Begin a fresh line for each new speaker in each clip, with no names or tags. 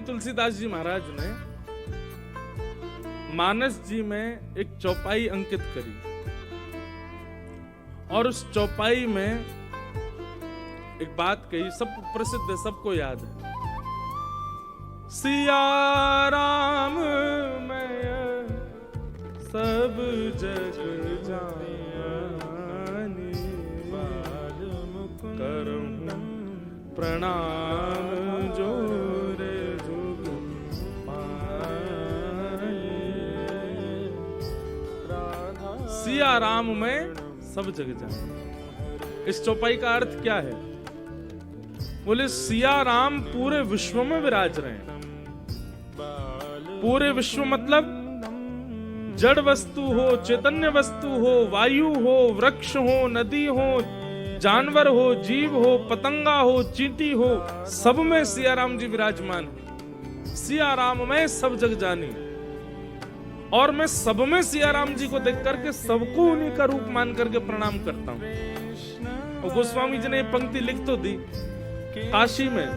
तुलसीदास जी महाराज ने मानस जी में एक चौपाई अंकित करी और उस चौपाई में एक बात कही, सब प्रसिद्ध है, सबको याद है। सिया राम मैं सब जग जानी, करूं प्रणाम जोरे जुग पानी। सिया राम में सब जग जानी, इस चौपाई का अर्थ क्या है? बोले सिया राम पूरे विश्व में विराज रहे हैं। पूरे विश्व मतलब जड़ वस्तु हो, चैतन्य वस्तु हो, वायु हो, वृक्ष हो, नदी हो, जानवर हो, जीव हो, पतंगा हो, चींटी हो, सब में सिया राम जी विराजमान। सिया राम में सब जग जानी, और मैं सब में सिया राम जी को देख करके सबको उन्हीं का रूप मान करके प्रणाम करता हूं। और गोस्वामी जी ने ये पंक्ति लिख तो दी। काशी में,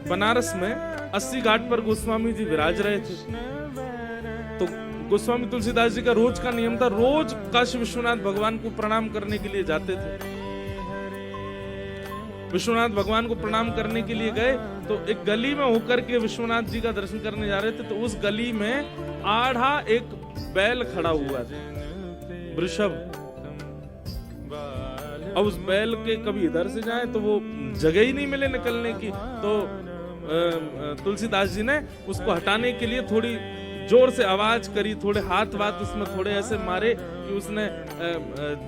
बनारस में 80 घाट पर गोस्वामी जी विराज रहे थे, तो गोस्वामी तुलसीदास जी का रोज का नियम था, रोज काशी विश्वनाथ भगवान को प्रणाम करने के लिए जाते थे। विश्वनाथ भगवान को प्रणाम करने के लिए गए तो एक गली में होकर के विश्वनाथ जी का दर्शन करने जा रहे थे, तो उस गली में आधा एक बैल खड़ा हुआ था, वृषभ। अब उस बैल के कभी इधर से जाए तो वो जगह ही नहीं मिले निकलने की, तो तुलसीदास जी ने उसको हटाने के लिए थोड़ी जोर से आवाज करी, थोड़े हाथ वाथ उसमें थोड़े ऐसे मारे कि उसने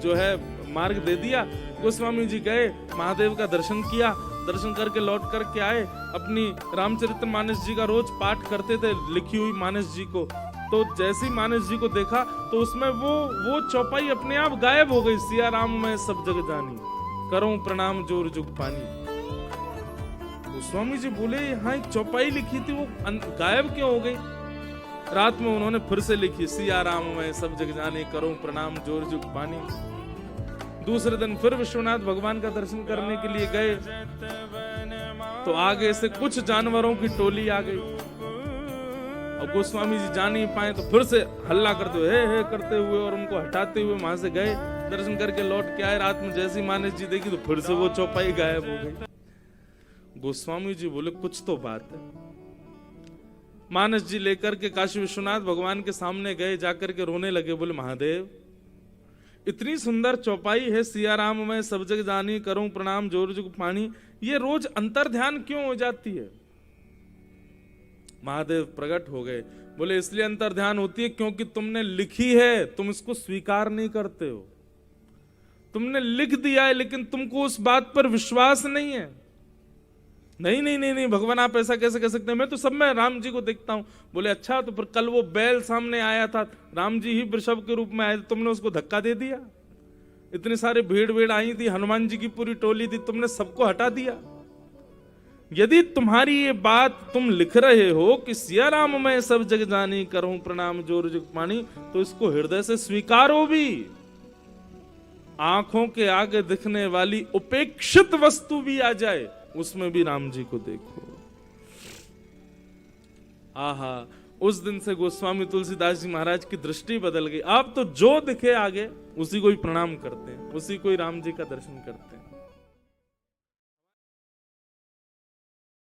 जो है मार्ग दे दिया। गोस्वामी जी गए, महादेव का दर्शन किया, दर्शन करके लौट करके आए। अपनी रामचरितमानस जी का रोज पाठ करते थे, लिखी हुई मानस जी को। तो जैसे ही मानस जी को देखा तो उसमें वो चौपाई अपने आप गायब हो गई। सिया राम में सब जग जानी, करूं प्रणाम जोर जुग पानी। गोस्वामी जी बोले यहाँ एक चौपाई लिखी थी, वो गायब क्यों हो गई? रात में उन्होंने फिर से लिखी, सिया राम में सब जग जाने, करूं प्रणाम जोर जुग पानी। दूसरे दिन फिर विश्वनाथ भगवान का दर्शन करने के लिए गए तो आगे से कुछ जानवरों की टोली आ गई। और गोस्वामी जी जा नहीं पाए तो फिर से हल्ला करते हुए हे करते हुए और उनको हटाते हुए वहां से गए, दर्शन करके लौट के आए। रात में जैसी मानस जी देखी तो फिर से वो चौपाई गायब हो गई। गोस्वामी जी बोले कुछ तो बात है। मानस जी लेकर के काशी विश्वनाथ भगवान के सामने गए, जाकर के रोने लगे। बोले महादेव इतनी सुंदर चौपाई है, सिया राम में सब जग जानी, करूं प्रणाम जोर जुग पानी, ये रोज अंतर ध्यान क्यों हो जाती है? महादेव प्रकट हो गए। बोले इसलिए अंतर ध्यान होती है क्योंकि तुमने लिखी है, तुम इसको स्वीकार नहीं करते हो। तुमने लिख दिया है लेकिन तुमको उस बात पर विश्वास नहीं है। नहीं नहीं नहीं नहीं भगवान आप ऐसा कैसे कह सकते हैं, मैं तो सब में राम जी को देखता हूं। बोले अच्छा, तो फिर कल वो बैल सामने आया था, राम जी ही वृषभ के रूप में आए, तुमने उसको धक्का दे दिया। इतने सारे भीड़ आई थी, हनुमान जी की पूरी टोली थी, तुमने सबको हटा दिया। यदि तुम्हारी ये बात तुम लिख रहे हो कि सिया राम में सब जग जानी, करूं प्रणाम जोर जुग पानी, तो इसको हृदय से स्वीकारो भी। आंखों के आगे दिखने वाली उपेक्षित वस्तु भी आ जाए, उसमें भी राम जी को देखो। आहा, उस दिन से गोस्वामी तुलसीदास जी महाराज की दृष्टि बदल गई। आप तो जो दिखे आगे उसी को ही प्रणाम करते हैं, उसी को ही राम जी का दर्शन करते हैं।